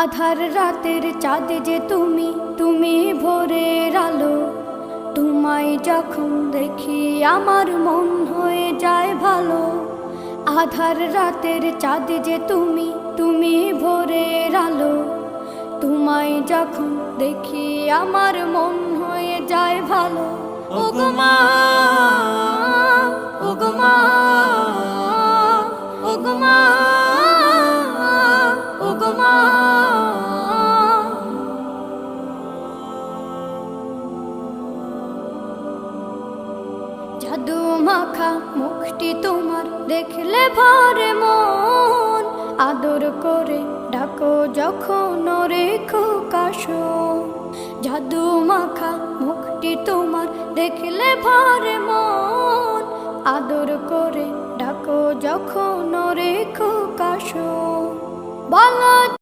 আধার রাতের চাঁদ যে তুমি, তুমি ভোরের আলো। তোমায় যখন দেখি আমার মন হয়ে যায় ভালো। আধার রাতের চাঁদ যে তুমি, তুমি ভোরের আলো। তোমায় যখন দেখি আমার মন হয়ে যায় ভালো। ওগো মা, ওগো মা, ওগো মা, ওগো মা। জাদু মাখা মুখটি তোমার দেখলে ভরে মন। আদর করে ডাকো যখন রেখো কাশন। জাদু মাখা মুখটি তোমার দেখলে ভরে মন। আদর করে ডাকো যখন রেখো কাশন। বলো